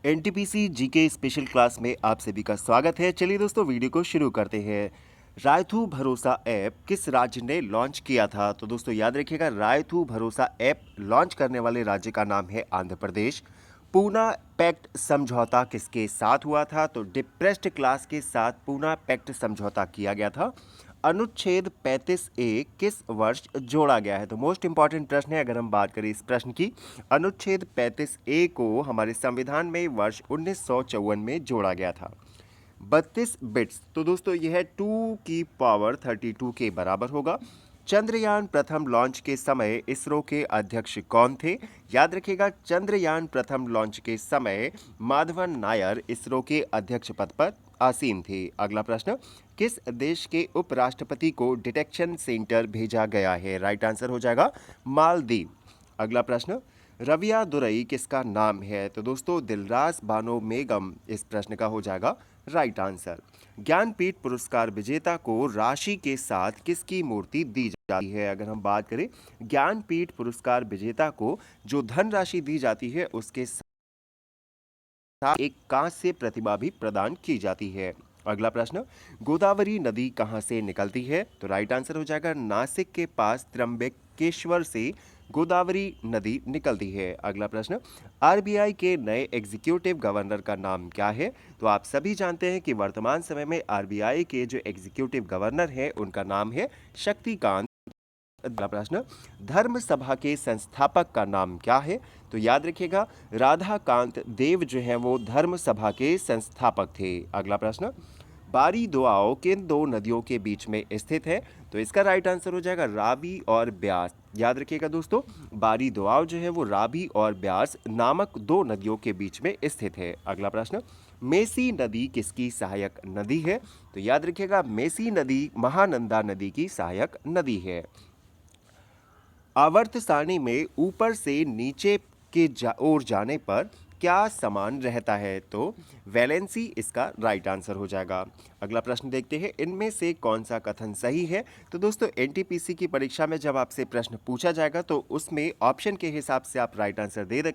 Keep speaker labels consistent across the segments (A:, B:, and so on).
A: NTPC GK special class में आप सभी का स्वागत है। चलिए दोस्तों वीडियो को शुरू करते हैं। रायथू भरोसा ऐप किस राज्य ने लॉन्च किया था? तो दोस्तों याद रखिएगा, रायथू भरोसा ऐप लॉन्च करने वाले राज्य का नाम है आंध्र प्रदेश। पूना पैक्ट समझौता किसके साथ हुआ था? तो डिप्रेस्ड क्लास के साथ पूना पैक्ट समझौता किया गया था। अनुच्छेद 35A किस वर्ष जोड़ा गया है? तो मोस्ट इंपॉर्टेंट प्रश्न है। अगर हम बात करें इस प्रश्न की, अनुच्छेद 35A को हमारे संविधान में वर्ष 1954 में जोड़ा गया था। 32 बिट्स, तो दोस्तों यह 2 की पावर 32 के बराबर होगा। चंद्रयान प्रथम लॉन्च के समय इसरो के अध्यक्ष कौन थे? याद रखिएगा, चंद्रयान प्रथम लॉन्च के समय माधवन नायर इसरो के अध्यक्ष पद पर आसीन थे। अगला प्रश्न, किस देश के उपराष्ट्रपति को डिटेक्शन सेंटर भेजा गया है? राइट आंसर हो जाएगा मालदीव। अगला प्रश्न, रविया दुरई किसका नाम है? तो दोस्तों दिलरास बानो मेगम इस प्रश्न का हो जाएगा राइट आंसर। ज्ञानपीठ पुरस्कार विजेता को राशि के साथ किसकी मूर्ति दी जाती है? अगर हम बात करें ज्ञानपीठ पुरस्कार विजेता को जो धनराशि दी जाती है उसके साथ एक कांस्य प्रतिमा भी प्रदान की जाती है। अगला प्रश्न, गोदावरी नदी कहां से निकलती है? तो राइट आंसर हो जाएगा नासिक के पास त्र्यंबकेश्वर से गोदावरी नदी निकलती है। अगला प्रश्न, आरबीआई के नए एग्जीक्यूटिव गवर्नर का नाम क्या है? तो आप सभी जानते हैं कि वर्तमान समय में आरबीआई के जो एग्जीक्यूटिव गवर्नर हैं उनका नाम है शक्तिकांत। अगला प्रश्न, धर्म सभा के संस्थापक का नाम क्या है? तो याद रखिएगा, राधाकांत देव जो है वो धर्म सभा के संस्थापक थे। अगला प्रश्न, बारी दोआब किन दो नदियों के बीच में स्थित है? तो इसका राइट आंसर हो जाएगा रावी और ब्यास। याद रखिएगा दोस्तों, बारी दोआब जो है वो रावी और ब्यास नामक दो नदियों के बीच में स्थित है। अगला प्रश्न, मेसी नदी किसकी सहायक नदी है? तो याद रखिएगा, मेसी नदी महानंदा नदी की सहायक नदी है। आवर्त सारणी में ऊपर से नीचे के ओर जाने पर क्या समान रहता है? तो वैलेंसी इसका राइट आंसर हो जाएगा। अगला प्रश्न देखते हैं, इनमें से कौन सा कथन सही है? तो दोस्तों एनटीपीसी की परीक्षा में जब आपसे प्रश्न पूछा जाएगा तो उसमें ऑप्शन के हिसाब से आप राइट आंसर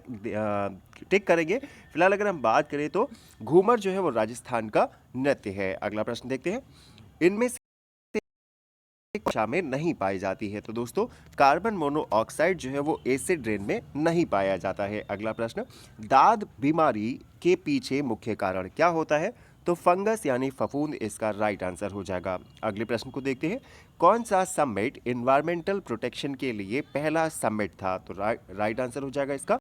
A: टिक करेंगे। फिलहाल अगर हम बात करें तो घूमर जो है वो राजस्थान का नृत्य है। अगला प्रश्न देखते हैं, इनमें कक्षा में नहीं पाई जाती है? तो दोस्तों कार्बन मोनोऑक्साइड जो है वो एसिड रेन में नहीं पाया जाता है। अगला प्रश्न, दाद बीमारी के पीछे मुख्य कारण क्या होता है? तो फंगस यानी फफूंद इसका राइट आंसर हो जाएगा। अगले प्रश्न को देखते हैं, कौन सा समिट इन्वायरमेंटल प्रोटेक्शन के लिए पहला समिट था? तो राइट आंसर हो जाएगा इसका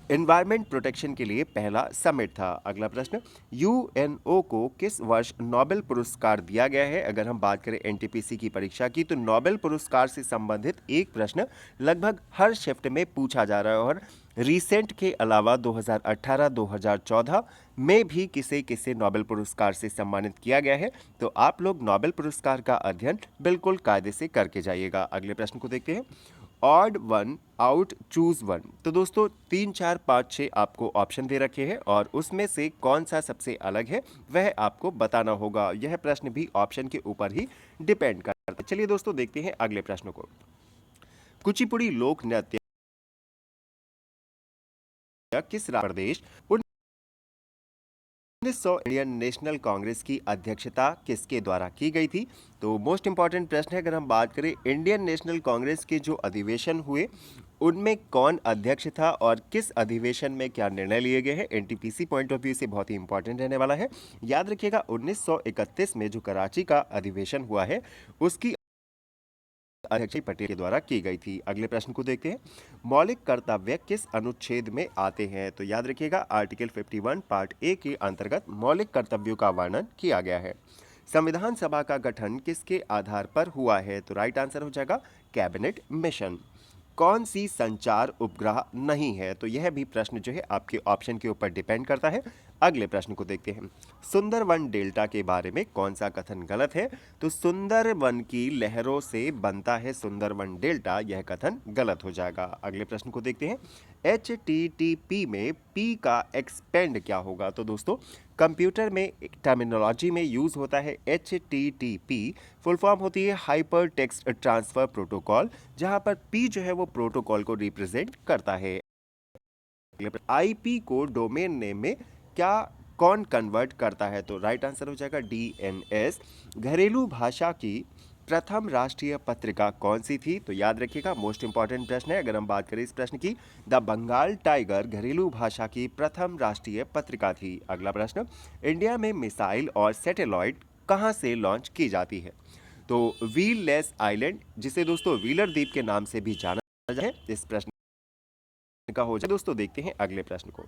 A: एनवायरमेंट प्रोटेक्शन के लिए पहला समिट था। अगला प्रश्न, यूएनओ को किस वर्ष नोबेल पुरस्कार दिया गया है? अगर हम बात करें एनटीपीसी की परीक्षा की तो नोबेल पुरस्कार से संबंधित एक प्रश्न लगभग हर शिफ्ट में पूछा जा रहा है और रिसेंट के अलावा 2018, 2014 में भी किसे किसे नोबेल पुरस्कार से सम्मानित किया गया है। तो आप लोग नोबेल पुरस्कार का अध्ययन बिल्कुल कायदे से करके जाइएगा। अगले प्रश्न को देखते हैं, odd one out choose one. तो दोस्तों 3, 4, 5, 6 आपको ऑप्शन दे रखे हैं और उसमें से कौन सा सबसे अलग है वह आपको बताना होगा। यह प्रश्न भी ऑप्शन के ऊपर ही डिपेंड करता है। चलिए दोस्तों देखते हैं अगले प्रश्न को। कुचिपुड़ी लोक नृत्य किस प्रदेश 1900 इंडियन नेशनल कांग्रेस की अध्यक्षता किसके द्वारा की गई थी? तो मोस्ट इंपॉर्टेंट प्रश्न है। अगर हम बात करें इंडियन नेशनल कांग्रेस के जो अधिवेशन हुए उनमें कौन अध्यक्ष था और किस अधिवेशन में क्या निर्णय लिए गए हैं, एनटीपीसी पॉइंट ऑफ व्यू से बहुत ही इंपॉर्टेंट रहने वाला है। याद रखिएगा 1931 में जो कराची का अधिवेशन हुआ है उसकी अध्यक्ष पटेल के द्वारा की गई थी। अगले प्रश्न को देखते हैं, मौलिक कर्तव्य किस अनुच्छेद में आते हैं? तो याद रखिएगा आर्टिकल 51 पार्ट ए के अंतर्गत मौलिक कर्तव्यों का वर्णन किया गया है। संविधान सभा का गठन किसके आधार पर हुआ है? तो राइट आंसर हो जाएगा कैबिनेट मिशन। कौन सी संचार उपग्रह नहीं है? तो यह भी प्रश्न जो है आपके ऑप्शन के ऊपर डिपेंड करता है। अगले प्रश्न को देखते हैं, सुंदरवन डेल्टा के बारे में कौन सा कथन गलत है? तो सुंदरवन की लहरों से बनता है सुंदरवन डेल्टा, यह कथन गलत हो जाएगा। अगले प्रश्न को देखते हैं, HTTP में P का एक्सपेंड क्या होगा? तो दोस्तों कंप्यूटर में टर्मिनोलॉजी में यूज होता है HTTP, फुल फॉर्म होती है हाइपर टेक्स्ट ट्रांसफर प्रोटोकॉल, जहां पर P जो है वो प्रोटोकॉल को रिप्रेजेंट करता है। आईपी को डोमेन नेम में क्या कौन कन्वर्ट करता है? तो राइट आंसर हो जाएगा डीएनएस। घरेलू भाषा की प्रथम राष्ट्रीय पत्रिका कौन सी थी? तो याद रखिएगा, मोस्ट इंपॉर्टेंट प्रश्न है। अगर हम बात करें इस प्रश्न की, द बंगाल टाइगर घरेलू भाषा की प्रथम राष्ट्रीय पत्रिका थी। अगला प्रश्न, इंडिया में मिसाइल और सैटेलाइट कहां से लॉन्च की जाती है? तो व्हीललेस आइलैंड, जिसे दोस्तों व्हीलर द्वीप के नाम से भी जाना जाता है, इस प्रश्न का हो जाए। दोस्तों देखते हैं अगले प्रश्न को।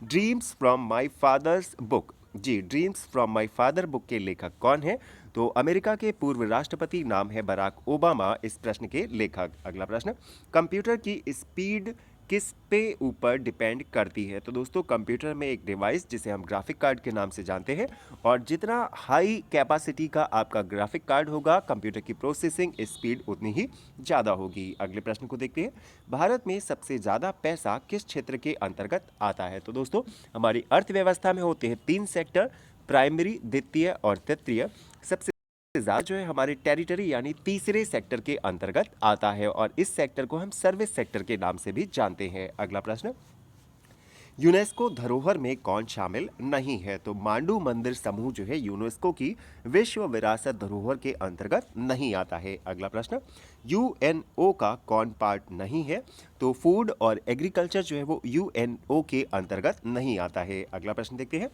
A: Dreams from my father's book, जी dreams from my father book के लेखक कौन है? तो अमेरिका के पूर्व राष्ट्रपति नाम है बराक ओबामा इस प्रश्न के लेखक। अगला प्रश्न, कंप्यूटर की स्पीड किस पे ऊपर डिपेंड करती है? तो दोस्तों कंप्यूटर में एक डिवाइस जिसे हम ग्राफिक कार्ड के नाम से जानते हैं, और जितना हाई कैपेसिटी का आपका ग्राफिक कार्ड होगा, कंप्यूटर की प्रोसेसिंग स्पीड उतनी ही ज़्यादा होगी। अगले प्रश्न को देखते हैं। भारत में सबसे ज़्यादा पैसा किस क्षेत्र के अंतर्गत आता है? तो दोस्तों हमारी अर्थव्यवस्था में होते हैं 3 सेक्टर, प्राइमरी, द्वितीय और तृतीय। सबसे ज़्यादा जो है हमारे टेरिटरी यानी तीसरे सेक्टर के अंतर्गत आता है, और इस सेक्टर को हम सर्विस सेक्टर के नाम से भी जानते हैं। अगला प्रश्न, यूनेस्को धरोहर में कौन शामिल नहीं है? तो मांडू मंदिर समूह जो है यूनेस्को की विश्व विरासत धरोहर के अंतर्गत नहीं आता है। अगला प्रश्न, यूएनओ का कौन पार्ट नहीं है? तो फूड और एग्रीकल्चर जो है वो यूएनओ के अंतर्गत नहीं आता है। अगला प्रश्न देखते हैं।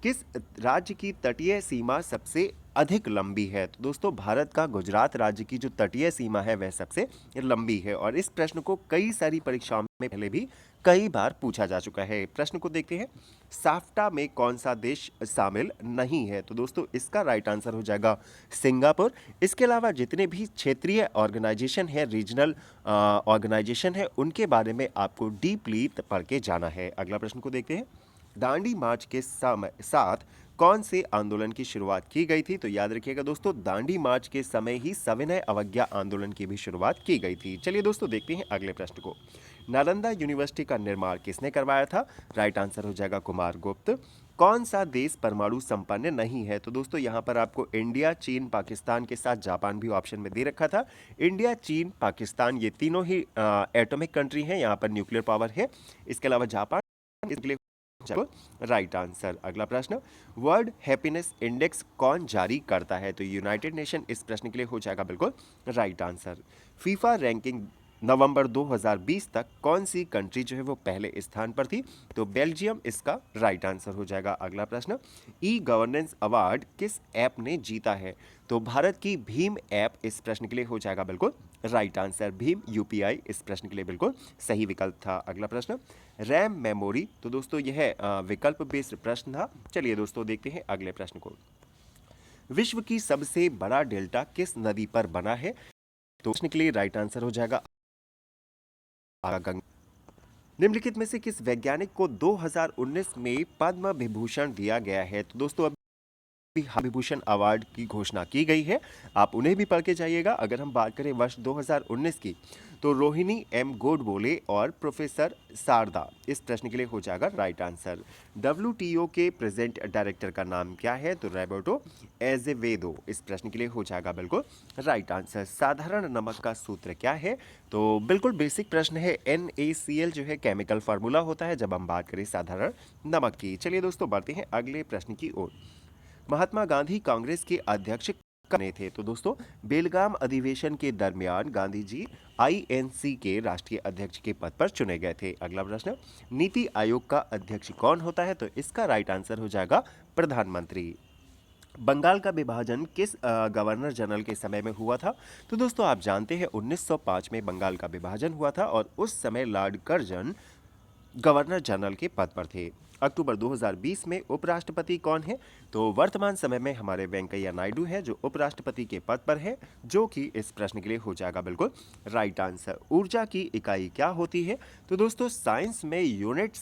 A: किस राज्य की तटीय सीमा सबसे अधिक लंबी है? तो दोस्तों भारत का गुजरात राज्य की जो तटीय सीमा है वह सबसे लंबी है, और इस प्रश्न को कई सारी परीक्षाओं में पहले भी कई बार पूछा जा चुका है। प्रश्न को देखते हैं। साफ्टा में कौन सा देश शामिल नहीं है? तो दोस्तों इसका राइट आंसर हो जाएगा सिंगापुर। इसके अलावा जितने भी क्षेत्रीय ऑर्गेनाइजेशन है, रीजनल ऑर्गेनाइजेशन है, उनके बारे में आपको डीपली पढ़ के जाना है। अगला प्रश्न को देखते हैं। दांडी मार्च के साथ कौन से आंदोलन की शुरुआत की गई थी? तो याद रखिएगा दोस्तों, दांडी मार्च के समय ही सविनय अवज्ञा आंदोलन की भी शुरुआत की गई थी। चलिए दोस्तों देखते हैं अगले प्रश्न को। नालंदा यूनिवर्सिटी का निर्माण किसने करवाया था? राइट आंसर हो जाएगा कुमार गुप्त। कौन सा देश परमाणु संपन्न नहीं है? तो दोस्तों यहाँ पर आपको इंडिया, चीन, पाकिस्तान के साथ जापान भी ऑप्शन में दे रखा था। इंडिया, चीन, पाकिस्तान ये तीनों ही एटॉमिक कंट्री हैं, यहाँ पर न्यूक्लियर पावर है। इसके अलावा जापान, इसके लिए राइट आंसर। अगला प्रश्न, वर्ल्ड हैप्पीनेस इंडेक्स कौन जारी करता है? तो यूनाइटेड नेशन इस प्रश्न के लिए हो जाएगा बिल्कुल राइट आंसर। फीफा रैंकिंग नवंबर 2020 तक कौन सी कंट्री जो है वो पहले स्थान पर थी? तो बेल्जियम इसका राइट आंसर हो जाएगा। अगला प्रश्न, ई गवर्नेंस अवार्ड किस ऐप ने जीता है? तो भारत की भीम ऐप इस प्रश्न के लिए हो जाएगा बिल्कुल राइट आंसर। भीम यूपीआई इस प्रश्न के लिए बिल्कुल सही विकल्प था। अगला प्रश्न, रैम मेमोरी, तो दोस्तों यह विकल्प बेस्ड प्रश्न था। चलिए दोस्तों देखते हैं अगले प्रश्न को। विश्व की सबसे बड़ा डेल्टा किस नदी पर बना है? तो प्रश्न के लिए राइट आंसर हो जाएगा गंगा। निम्नलिखित में से किस वैज्ञानिक को 2019 में पद्म विभूषण दिया गया है? तो दोस्तों विभूषण अवार्ड की घोषणा की गई है, आप उन्हें भी पढ़ के जाइएगा। अगर हम बात करें वर्ष 2019 की, तो रोहिणी एम गोडबोले और प्रोफेसर शारदा इस प्रश्न के लिए हो जाएगा राइट आंसर। डब्ल्यूटीओ के प्रेजेंट डायरेक्टर का नाम क्या है? तो रॉबर्टो एजेवेदो इस प्रश्न के लिए हो जाएगा बिल्कुल राइट आंसर। साधारण नमक का सूत्र क्या है? तो बिल्कुल बेसिक प्रश्न है। NaCl जो है केमिकल फार्मूला होता है जब हम बात करें साधारण नमक की। चलिए दोस्तों बढ़ते हैं अगले प्रश्न की ओर। महात्मा गांधी कांग्रेस के अध्यक्ष बने थे? तो दोस्तों बेलगाम अधिवेशन के दरमियान गांधी जी INC के राष्ट्रीय अध्यक्ष के पद पर चुने गए थे। अगला प्रश्न, नीति आयोग का अध्यक्ष कौन होता है? तो इसका राइट आंसर हो जाएगा प्रधानमंत्री। बंगाल का विभाजन किस गवर्नर जनरल के समय में हुआ था? तो दोस्तों आप जानते हैं 1905 में बंगाल का विभाजन हुआ था, और उस समय लॉर्ड कर्जन गवर्नर जनरल के पद पर थे। अक्टूबर 2020 में उपराष्ट्रपति कौन है? तो वर्तमान समय में हमारे वेंकैया नायडू हैं जो उपराष्ट्रपति के पद पर है, जो कि इस प्रश्न के लिए हो जाएगा बिल्कुल राइट आंसर। ऊर्जा की इकाई क्या होती है? तो दोस्तों साइंस में यूनिट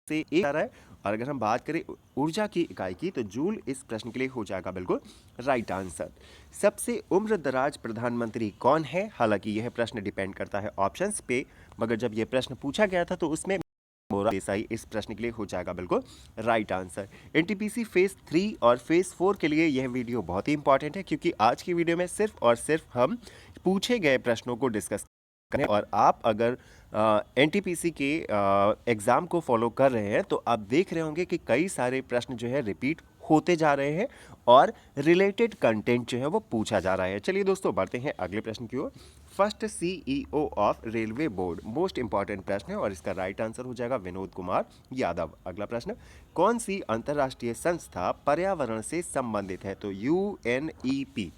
A: से एक आ रहा है, और अगर हम बात करें ऊर्जा की इकाई की, तो जूल इस प्रश्न के लिए हो जाएगा बिल्कुल राइट आंसर। सबसे उम्र दराज प्रधानमंत्री कौन है? हालांकि यह प्रश्न डिपेंड करता है ऑप्शंस पे, मगर जब यह प्रश्न पूछा गया था तो उसमें देसाई इस प्रश्न के लिए हो जाएगा बिल्कुल राइट आंसर। NTPC फेज 3 और फेज 4 के लिए यह वीडियो बहुत ही इंपॉर्टेंट है, क्योंकि आज की वीडियो में सिर्फ और सिर्फ हम पूछे गए प्रश्नों को डिस्कस करें। और आप अगर एनटीपीसी के एग्ज़ाम को फॉलो कर रहे हैं तो आप देख रहे होंगे कि कई सारे प्रश्न जो है रिपीट होते जा रहे हैं और रिलेटेड कंटेंट जो है वो पूछा जा रहा है। चलिए दोस्तों बढ़ते हैं अगले प्रश्न की ओर। First CEO of railway board, most important प्रश्न है और इसका राइट आंसर हो जाएगा विनोद कुमार यादव। अगला प्रश्न, कौन सी अंतर्राष्ट्रीय संस्था पर्यावरण से संबंधित है? तो UNEP,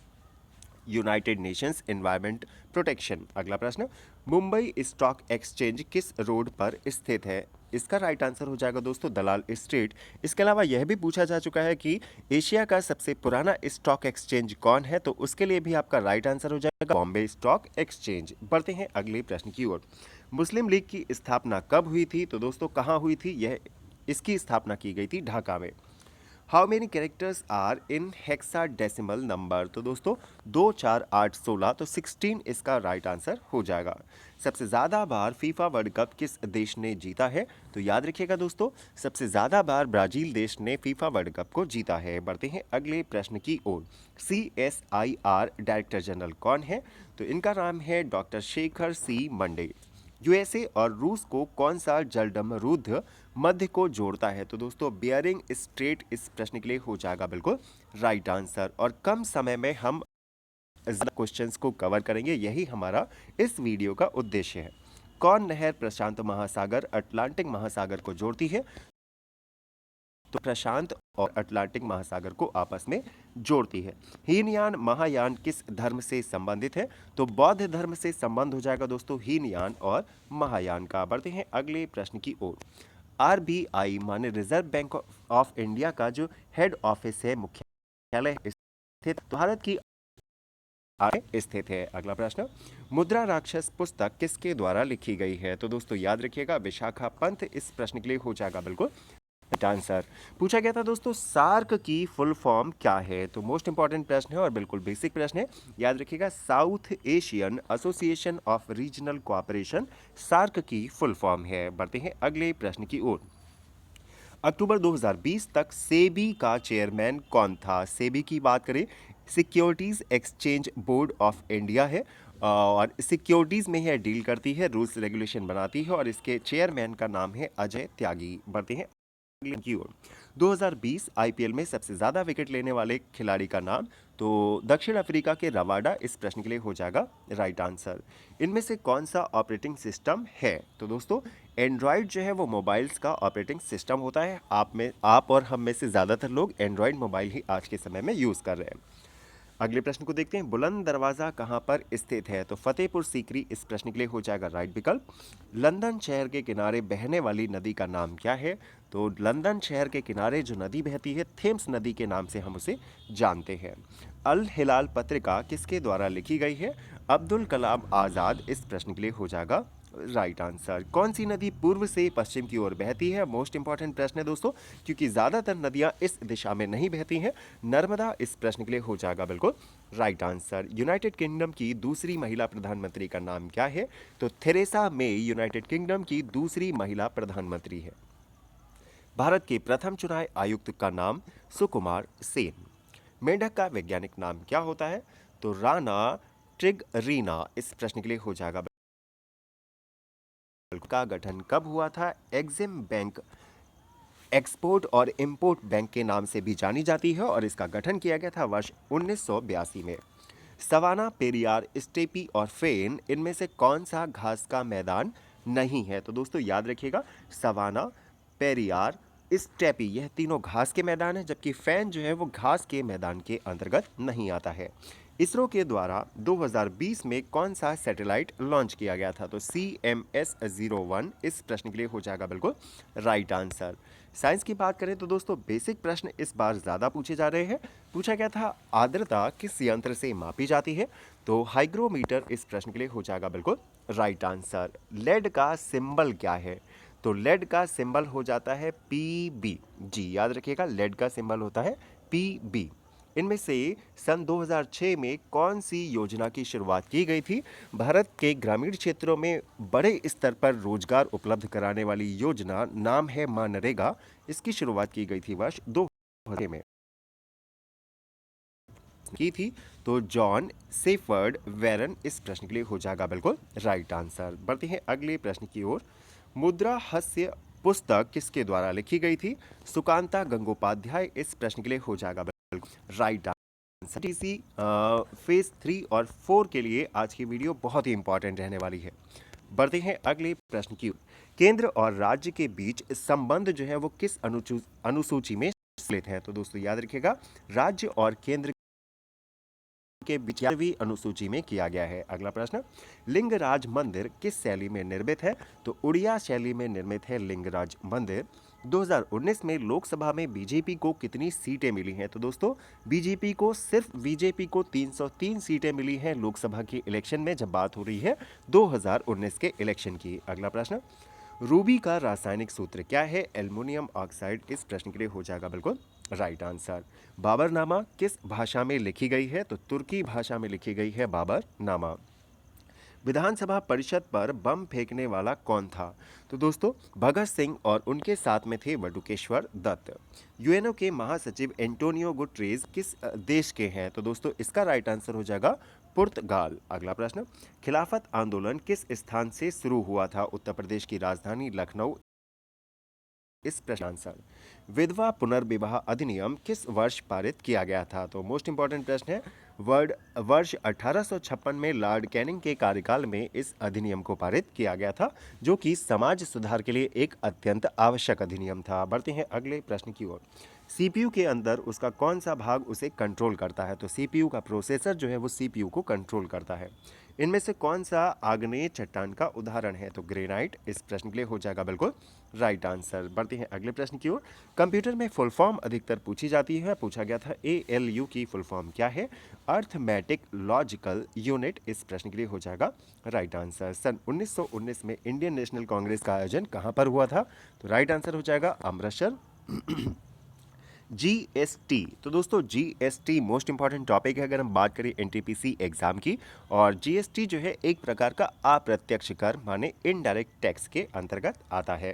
A: United Nations environment protection. अगला प्रश्न, मुंबई स्टॉक एक्सचेंज किस रोड पर स्थित है? इसका राइट आंसर हो जाएगा दोस्तों दलाल स्ट्रीट। इसके अलावा यह भी पूछा जा चुका है कि एशिया का सबसे पुराना स्टॉक एक्सचेंज कौन है? तो उसके लिए भी आपका राइट आंसर हो जाएगा बॉम्बे स्टॉक एक्सचेंज। बढ़ते हैं अगले प्रश्न की ओर। मुस्लिम लीग की स्थापना कब हुई थी? तो दोस्तों कहाँ हुई थी? यह इसकी स्थापना की गई थी ढाका में। How many characters are in hexadecimal number? तो दोस्तों 2 4 8 16, तो 16 इसका राइट आंसर हो जाएगा। सबसे ज़्यादा बार फीफा वर्ल्ड कप किस देश ने जीता है? तो याद रखिएगा दोस्तों, सबसे ज़्यादा बार ब्राज़ील देश ने फीफा वर्ल्ड कप को जीता है। बढ़ते हैं अगले प्रश्न की ओर। CSIR डायरेक्टर जनरल कौन है? तो इनका नाम है डॉक्टर शेखर सी मंडे। यूएसए और रूस को कौन सा जलडमरूद्ध मध्य को जोड़ता है? तो दोस्तों बियरिंग स्ट्रेट इस प्रश्न के लिए हो जाएगा बिल्कुल राइट आंसर। और कम समय में हम क्वेश्चंस को कवर करेंगे, यही हमारा इस वीडियो का उद्देश्य है। कौन नहर प्रशांत महासागर अटलांटिक महासागर को जोड़ती है? तो प्रशांत और अटलांटिक महासागर को आपस में जोड़ती है। हीनयान महायान किस धर्म से संबंधित है? तो बौद्ध धर्म से संबंध हो जाएगा दोस्तों हीनयान और महायान का। बढ़ते हैं अगले प्रश्न की ओर। आरबीआई माने रिजर्व बैंक ऑफ इंडिया का जो हेड ऑफिस है, मुख्यालय स्थित भारत की आगे स्थित है। अगला प्रश्न, मुद्रा राक्षस पुस्तक किसके द्वारा लिखी गई है? तो दोस्तों याद रखिएगा विशाखा पंत इस प्रश्न के लिए हो जाएगा बिल्कुल आंसर। पूछा गया था दोस्तों सार्क की फुल फॉर्म क्या है? तो मोस्ट इंपॉर्टेंट प्रश्न है और बिल्कुल बेसिक प्रश्न है, याद रखिएगा South Asian Association of Regional Cooperation SAARC की फुल फॉर्म है। बढ़ते हैं अगले प्रश्न की ओर। अक्टूबर 2020 तक सेबी का चेयरमैन कौन था? सेबी की बात करें, securities exchange board of India है और सिक्योरिटीज में यह डील करती है, रूल्स रेगुलेशन बनाती है और इसके चेयरमैन का नाम है अजय त्यागी। बढ़ते हैं की ओर। 2020 आईपीएल में सबसे ज्यादा विकेट लेने वाले खिलाड़ी का नाम? तो दक्षिण अफ्रीका के रवाडा इस प्रश्न के लिए हो जाएगा राइट आंसर। इनमें से कौन सा ऑपरेटिंग सिस्टम है? तो दोस्तों एंड्रॉयड जो है वो मोबाइल्स का ऑपरेटिंग सिस्टम होता है। आप और हम में से ज़्यादातर लोग एंड्रॉयड मोबाइल ही आज के समय में यूज़ कर रहे हैं। अगले प्रश्न को देखते हैं, बुलंद दरवाज़ा कहाँ पर स्थित है? तो फतेहपुर सीकरी इस प्रश्न के लिए हो जाएगा राइट विकल्प। लंदन शहर के किनारे बहने वाली नदी का नाम क्या है? तो लंदन शहर के किनारे जो नदी बहती है थेम्स नदी के नाम से हम उसे जानते हैं। अल हिलाल पत्रिका किसके द्वारा लिखी गई है? अब्दुल कलाम आज़ाद इस प्रश्न के लिए हो जाएगा राइट आंसर। कौन सी नदी पूर्व से पश्चिम की ओर बहती है? मोस्ट इंपॉर्टेंट प्रश्न है दोस्तों, क्योंकि ज़्यादातर नदियां इस दिशा में नहीं बहती हैं। नर्मदा इस प्रश्न के लिए हो जाएगा बिल्कुल राइट आंसर। यूनाइटेड किंगडम की दूसरी महिला प्रधानमंत्री का नाम क्या है? तो थेरेसा मे यूनाइटेड किंगडम की दूसरी महिला प्रधानमंत्री है। भारत के प्रथम चुनाव आयुक्त का नाम सुकुमार सेन। मेंढक का वैज्ञानिक नाम क्या होता है? तो राणा ट्रिगरीना इस प्रश्न के लिए हो जाएगा। का गठन कब हुआ था? एग्जिम बैंक एक्सपोर्ट और इंपोर्ट बैंक के नाम से भी जानी जाती है और इसका गठन किया गया था वर्ष 1982 में। सवाना, पेरियार, स्टेपी और फेन इनमें से कौन सा घास का मैदान नहीं है? तो दोस्तों याद रखिएगा सवाना, पेरियार, स्टेपी यह तीनों घास के मैदान है, जबकि फैन जो है वो घास के मैदान के अंतर्गत नहीं आता है। इसरो के द्वारा 2020 में कौन सा सैटेलाइट लॉन्च किया गया था? तो CMS-01 इस प्रश्न के लिए हो जाएगा बिल्कुल राइट आंसर। साइंस की बात करें तो दोस्तों बेसिक प्रश्न इस बार ज़्यादा पूछे जा रहे हैं। पूछा गया था आर्द्रता किस यंत्र से मापी जाती है? तो हाइग्रोमीटर इस प्रश्न के लिए हो जाएगा बिल्कुल राइट आंसर। लेड का सिंबल क्या है? तो लेड का सिंबल हो जाता है PB। जी याद रखिएगा लेड का सिंबल होता है PB। इनमें से सन 2006 में कौन सी योजना की शुरुआत की गई थी? भारत के ग्रामीण क्षेत्रों में बड़े स्तर पर रोजगार उपलब्ध कराने वाली योजना नाम है मनरेगा। इसकी शुरुआत की गई थी वर्ष 2000 में। की थी? तो जॉन सेफर्ड वेरन इस प्रश्न के लिए हो जाएगा बिल्कुल राइट आंसर। बढ़ते हैं अगले प्रश्न की ओर। मुद्रा हास्य पुस्तक किसके द्वारा लिखी गई थी? सुकांता गंगोपाध्याय इस प्रश्न के लिए हो जाएगा बिल्कुल राइट आंसर। टीसी फेज 3 और 4 के लिए आज की वीडियो बहुत ही इंपॉर्टेंट रहने वाली है। बढ़ते हैं अगले प्रश्न की ओर। केंद्र और राज्य के बीच संबंध जो है वो किस अनुसूची में सम्मिलित है? तो दोस्तों याद रखिएगा, राज्य और केंद्र के 11वीं अनुसूची में किया गया है। अगला प्रश्न, लिंगराज मंदिर किस शैली में निर्मित है? तो उड़िया शैली में निर्मित है लिंगराज मंदिर। 2019 में लोकसभा में बीजेपी को कितनी सीटें मिली हैं? तो दोस्तों सिर्फ बीजेपी को 303 सीटें मिली हैं लोकसभा के इलेक्शन में, जब बात हो रही है 2019 के इलेक्शन की। अगला प्रश्न, रूबी का रासायनिक सूत्र क्या है? एल्युमिनियम ऑक्साइड इस प्रश्न के लिए हो जाएगा बिल्कुल राइट आंसर। बाबरनामा किस भाषा में लिखी गई है? तो तुर्की भाषा में लिखी गई है बाबरनामा। विधानसभा परिषद पर बम फेंकने वाला कौन था? तो दोस्तों भगत सिंह और उनके साथ में थे वटुकेश्वर दत्त। यूएनओ के महासचिव एंटोनियो गुटरेस किस देश के हैं? तो दोस्तों इसका राइट आंसर हो जाएगा पुर्तगाल। अगला प्रश्न, खिलाफत आंदोलन किस स्थान से शुरू हुआ था? उत्तर प्रदेश की राजधानी लखनऊ इस प्रश्न आंसर। विधवा पुनर्विवाह अधिनियम किस वर्ष पारित किया गया था? तो मोस्ट इंपॉर्टेंट प्रश्न है। वर्ष 1856 में लॉर्ड कैनिंग के कार्यकाल में इस अधिनियम को पारित किया गया था, जो कि समाज सुधार के लिए एक अत्यंत आवश्यक अधिनियम था। बढ़ते हैं अगले प्रश्न की ओर। सीपीयू के अंदर उसका कौन सा भाग उसे कंट्रोल करता है? तो सीपीयू का प्रोसेसर जो है वो सीपीयू को कंट्रोल करता है। इनमें से कौन सा आग्नेय चट्टान का उदाहरण है? तो ग्रेनाइट इस प्रश्न के लिए हो जाएगा बिल्कुल राइट आंसर। बढ़ते हैं अगले प्रश्न की ओर। कंप्यूटर में फुल फॉर्म अधिकतर पूछी जाती है, पूछा गया था ALU की फुल फॉर्म क्या है? अर्थमेटिक लॉजिकल यूनिट इस प्रश्न के लिए हो जाएगा राइट आंसर। सन 1919 में इंडियन नेशनल कांग्रेस का आयोजन कहां पर हुआ था? तो राइट आंसर हो जाएगा अमृतसर। जीएसटी, तो दोस्तों जीएसटी मोस्ट इंपॉर्टेंट टॉपिक है अगर हम बात करें एनटीपीसी एग्जाम की। और जीएसटी जो है एक प्रकार का अप्रत्यक्ष कर माने इनडायरेक्ट टैक्स के अंतर्गत आता है।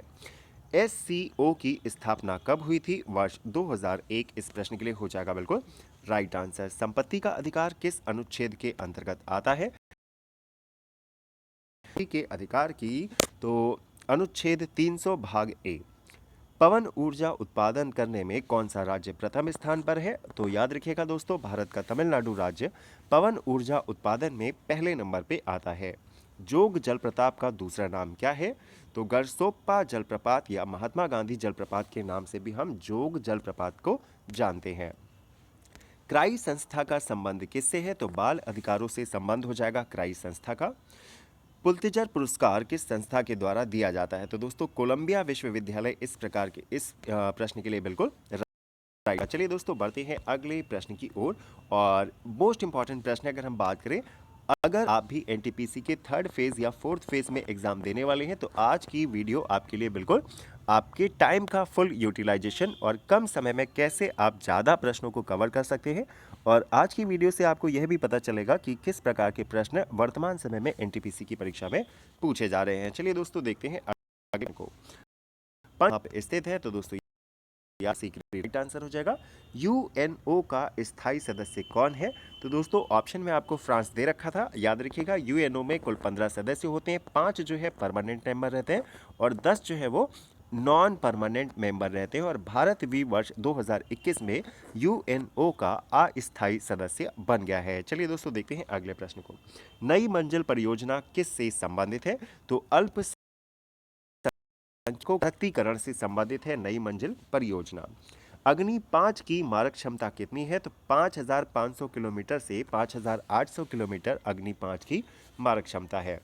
A: एससीओ की स्थापना कब हुई थी? वर्ष 2001 इस प्रश्न के लिए हो जाएगा बिल्कुल राइट आंसर। संपत्ति का अधिकार किस अनुच्छेद के अंतर्गत आता है? के अधिकार की तो अनुच्छेद 300 भाग ए। पवन ऊर्जा उत्पादन करने में कौन सा राज्य प्रथम स्थान पर है? तो याद रखिएगा दोस्तों, भारत का तमिलनाडु राज्य पवन ऊर्जा उत्पादन में पहले नंबर पे आता है। जोग जलप्रपात का दूसरा नाम क्या है? तो गरसोप्पा जलप्रपात या महात्मा गांधी जलप्रपात के नाम से भी हम जोग जलप्रपात को जानते हैं। क्राई संस्था का संबंध किससे है? तो बाल अधिकारों से संबंध हो जाएगा क्राई संस्था का। पुलित्जर पुरस्कार किस संस्था के द्वारा दिया जाता है? तो दोस्तों कोलंबिया विश्वविद्यालय इस प्रकार के इस प्रश्न के लिए बिल्कुल राइट। चलिए दोस्तों बढ़ते हैं अगले प्रश्न की ओर। और मोस्ट इंपॉर्टेंट प्रश्न अगर हम बात करें, अगर आप भी एनटीपीसी के 3rd फेज या 4th फेज में एग्जाम देने वाले हैं तो आज की वीडियो आपके लिए बिल्कुल आपके टाइम का फुल यूटिलाइजेशन और कम समय में कैसे आप ज़्यादा प्रश्नों को कवर कर सकते हैं। और आज की वीडियो से आपको यह भी पता चलेगा कि किस प्रकार के प्रश्न वर्तमान समय में एनटीपीसी की परीक्षा में पूछे जा रहे हैं। चलिए दोस्तों देखते हैं आगे को। आप स्थित है तो दोस्तों राइट आंसर हो जाएगा। यूएनओ का स्थायी सदस्य कौन है? तो दोस्तों ऑप्शन में आपको फ्रांस दे रखा था, याद रखिएगा यूएनओ में कुल 15 सदस्य होते हैं, 5 जो है परमानेंट मेंबर रहते हैं और 10 जो है वो नॉन परमानेंट मेंबर रहते हैं। और भारत भी वर्ष 2021 में यूएनओ का अस्थायी सदस्य बन गया है। चलिए दोस्तों देखते हैं अगले प्रश्न को। नई मंजिल परियोजना किससे संबंधित है? तो अल्प को शक्तिकरण से संबंधित है नई मंजिल परियोजना। अग्नि 5 की मारक क्षमता कितनी है? तो 5500 किलोमीटर से 5800 किलोमीटर अग्नि 5 की मारक क्षमता है।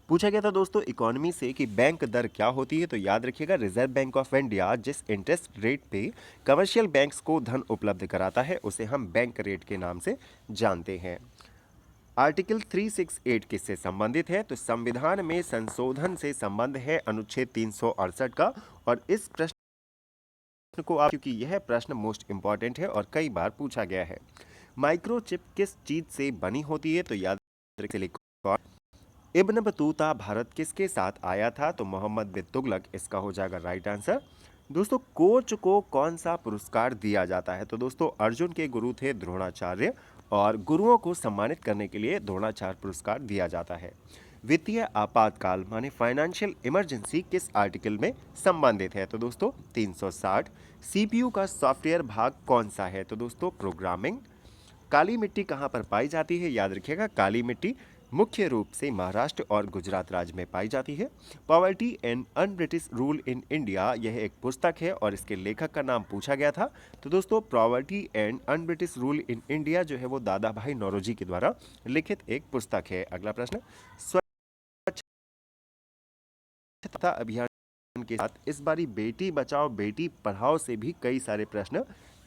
A: पूछा गया था दोस्तों इकोनॉमी से कि बैंक दर क्या होती है? तो याद रखिएगा रिजर्व बैंक ऑफ इंडिया जिस इंटरेस्ट रेट पे कमर्शियल बैंक्स को धन उपलब्ध कराता है उसे हम बैंक रेट के नाम से जानते हैं। आर्टिकल 368 किससे संबंधित है? तो संविधान में संशोधन से संबंध है अनुच्छेद 368 का। और इस प्रश्न को आप क्योंकि यह प्रश्न मोस्ट इंपॉर्टेंट है और कई बार पूछा गया है। माइक्रोचिप किस चीज से बनी होती है? तो याद सिलिकॉन। इब्न बतूता भारत किसके साथ आया था? तो मोहम्मद बिन तुगलक इसका हो जाएगा राइट आंसर। दोस्तों कोच को कौन सा पुरस्कार दिया जाता है? तो दोस्तों अर्जुन के गुरु थे द्रोणाचार्य और गुरुओं को सम्मानित करने के लिए द्रोणाचार्य पुरस्कार दिया जाता है। वित्तीय आपातकाल माने फाइनेंशियल इमरजेंसी किस आर्टिकल में संबंधित है? तो दोस्तों 360। सीपीयू का सॉफ्टवेयर भाग कौन सा है? तो दोस्तों प्रोग्रामिंग। काली मिट्टी कहाँ पर पाई जाती है? याद रखिएगा काली मिट्टी मुख्य रूप से महाराष्ट्र और गुजरात राज्य में पाई जाती है। Poverty and un British rule in India यह एक पुस्तक है और इसके लेखक का नाम पूछा गया था। तो दोस्तों poverty and un British rule in India जो है वो दादा भाई नौरोजी के द्वारा लिखित एक पुस्तक है। अगला प्रश्न, स्वच्छता अभियान के साथ इस बारी बेटी बचाओ बेटी पढ़ाओ से भी कई सारे प्रश्न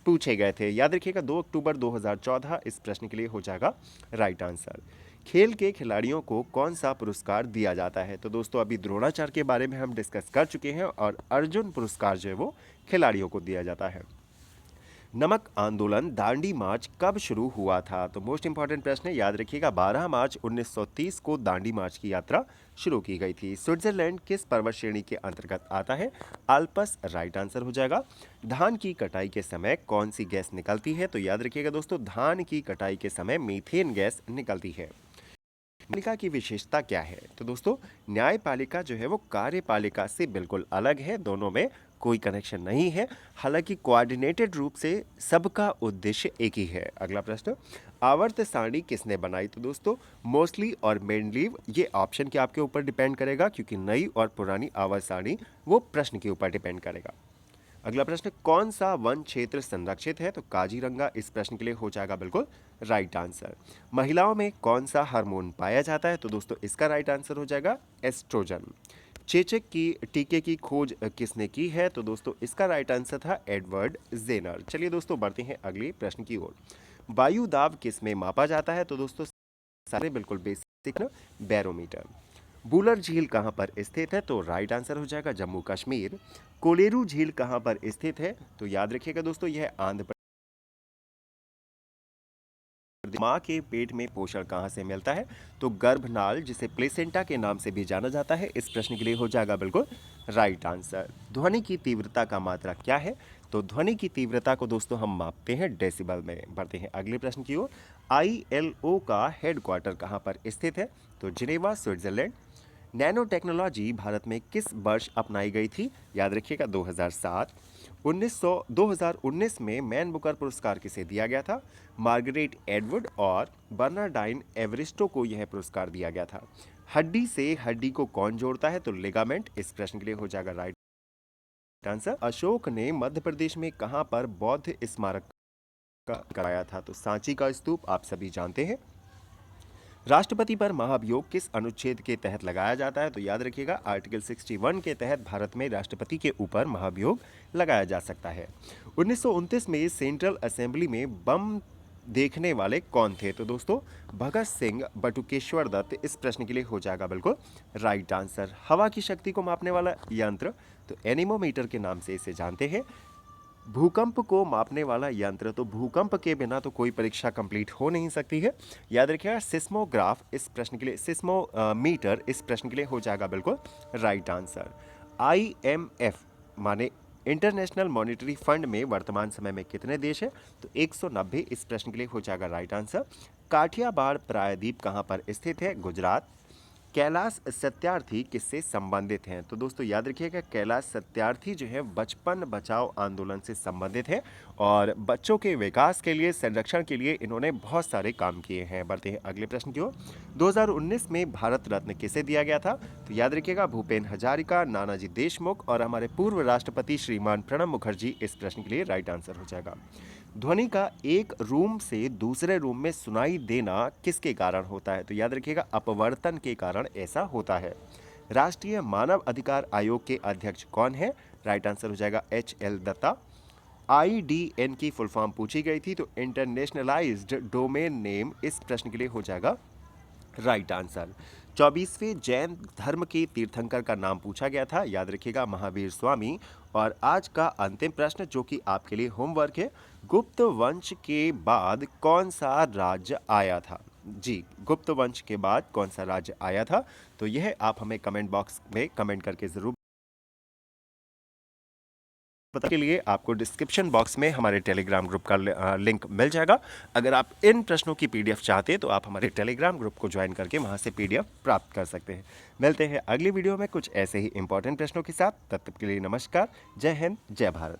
A: पूछे गए थे। याद रखिएगा 2 अक्टूबर 2014 इस प्रश्न के लिए हो जाएगा राइट आंसर। खेल के खिलाड़ियों को कौन सा पुरस्कार दिया जाता है? तो दोस्तों अभी द्रोणाचार्य के बारे में हम डिस्कस कर चुके हैं और अर्जुन पुरस्कार जो है वो खिलाड़ियों को दिया जाता है। नमक आंदोलन दांडी मार्च कब शुरू हुआ था? तो मोस्ट इंपॉर्टेंट प्रश्न है, याद रखिएगा 12 मार्च 1930 को दांडी मार्च की यात्रा शुरू की गई थी। स्विट्जरलैंड किस पर्वत श्रेणी के अंतर्गत आता है? आल्प्स राइट आंसर हो जाएगा। धान की कटाई के समय कौन सी गैस निकलती है? तो याद रखिएगा दोस्तों धान की कटाई के समय मीथेन गैस निकलती है। न्यायपालिका की विशेषता क्या है? तो दोस्तों न्यायपालिका जो है वो कार्यपालिका से बिल्कुल अलग है, दोनों में कोई कनेक्शन नहीं है, हालांकि कोऑर्डिनेटेड रूप से सबका उद्देश्य एक ही है। अगला प्रश्न, आवर्त सारणी किसने बनाई? तो दोस्तों मोस्टली और मेंडलीव, ये ऑप्शन के आपके ऊपर डिपेंड करेगा क्योंकि नई और पुरानी आवर्त सारणी वो प्रश्न के ऊपर डिपेंड करेगा। अगला प्रश्न, कौन सा वन क्षेत्र संरक्षित है? तो काजीरंगा इस प्रश्न के लिए हो जाएगा बिल्कुल राइट आंसर। महिलाओं में कौन सा हार्मोन पाया जाता है? तो दोस्तों इसका राइट आंसर हो जाएगा एस्ट्रोजन। चेचक की टीके की खोज किसने की है? तो दोस्तों इसका राइट आंसर था एडवर्ड जेनर। चलिए दोस्तों बढ़ते हैं अगले प्रश्न की ओर। वायु दाब किस में मापा जाता है? तो दोस्तों सारे बिल्कुल बेसिक ना, बैरोमीटर। बुलर झील कहाँ पर स्थित है? तो राइट आंसर हो जाएगा जम्मू कश्मीर। कोलेरू झील कहाँ पर स्थित है? तो याद रखिएगा दोस्तों यह आंध्र प्रदेश। माँ के पेट में पोषण कहाँ से मिलता है? तो गर्भनाल जिसे प्लेसेंटा के नाम से भी जाना जाता है। इस प्रश्न के लिए हो जाएगा बिल्कुल राइट आंसर। ध्वनि की तीव्रता का मात्रा क्या है? तो ध्वनि की तीव्रता को दोस्तों हम मापते हैं डेसिबल में। बढ़ते हैं अगले प्रश्न की ओर। ILO का हेडक्वार्टर कहाँ पर स्थित है? तो Geneva Switzerland. Nano technology Bharat में किस वर्ष अपनाई गई थी? याद रखिएगा 2007। 2019 में मैन बुकर पुरस्कार किसे दिया गया था? मार्गरेट एडवर्ड और बर्नार्डाइन एवरिस्टो को यह पुरस्कार दिया गया था। हड्डी से हड्डी को कौन जोड़ता है? तो लिगामेंट इस प्रश्न के लिए हो जाएगा राइट आंसर। अशोक ने मध्य प्रदेश में कहां पर बौद्ध स्मारक का कराया था? तो सांची का स्तूप आप सभी जानते हैं। राष्ट्रपति पर महाभियोग किस अनुच्छेद के तहत लगाया जाता है? तो याद रखिएगा आर्टिकल 61 के तहत भारत में राष्ट्रपति के ऊपर महाभियोग लगाया जा सकता है। 1929 में सेंट्रल असेंबली में बम देखने वाले कौन थे? तो दोस्तों भगत सिंह बटुकेश्वर दत्त इस प्रश्न के लिए हो जाएगा बिल्कुल राइट आंसर। हवा की शक्ति को मापने वाला यंत्र, तो एनीमोमीटर के नाम से इसे जानते हैं। भूकंप को मापने वाला यंत्र, तो भूकंप के बिना तो कोई परीक्षा कंप्लीट हो नहीं सकती है। याद रखिएगा सिस्मोग्राफ इस प्रश्न के लिए, सिस्मोमीटर इस प्रश्न के लिए हो जाएगा बिल्कुल राइट आंसर। IMF माने इंटरनेशनल मॉनेटरी फंड में वर्तमान समय में कितने देश हैं? तो 190 इस प्रश्न के लिए हो जाएगा राइट आंसर। काठियावाड़ प्रायद्वीप कहाँ पर स्थित है? गुजरात। कैलाश सत्यार्थी किससे संबंधित हैं? तो दोस्तों याद रखिएगा कैलाश सत्यार्थी जो है बचपन बचाओ आंदोलन से संबंधित है और बच्चों के विकास के लिए, संरक्षण के लिए इन्होंने बहुत सारे काम किए हैं। बढ़ते हैं अगले प्रश्न की ओर। 2019 में भारत रत्न किसे दिया गया था? तो याद रखिएगा भूपेन हजारिका, नानाजी देशमुख और हमारे पूर्व राष्ट्रपति श्रीमान प्रणब मुखर्जी इस प्रश्न के लिए राइट आंसर हो जाएगा। ध्वनि का एक रूम से दूसरे रूम में सुनाई देना किसके कारण होता है? तो याद रखिएगा अपवर्तन के कारण ऐसा होता है। राष्ट्रीय मानव अधिकार आयोग के अध्यक्ष कौन है? राइट आंसर हो जाएगा HL दत्ता। IDN की फुल फॉर्म पूछी गई थी, तो इंटरनेशनलाइज्ड डोमेन नेम इस प्रश्न के लिए हो जाएगा राइट आंसर। 24वें जैन धर्म के तीर्थंकर का नाम पूछा गया था। याद रखिएगा महावीर स्वामी। और आज का अंतिम प्रश्न जो कि आपके लिए होमवर्क है, गुप्त वंश के बाद कौन सा राज्य आया था? जी, गुप्त वंश के बाद कौन सा राज्य आया था? तो यह आप हमें कमेंट बॉक्स में कमेंट करके जरूर पता के लिए आपको डिस्क्रिप्शन बॉक्स में हमारे टेलीग्राम ग्रुप का लिंक मिल जाएगा। अगर आप इन प्रश्नों की पीडीएफ चाहते हैं तो आप हमारे टेलीग्राम ग्रुप को ज्वाइन करके वहां से पीडीएफ प्राप्त कर सकते हैं। मिलते हैं अगली वीडियो में कुछ ऐसे ही इंपॉर्टेंट प्रश्नों के साथ। तब तक के लिए नमस्कार। जय हिंद, जय भारत।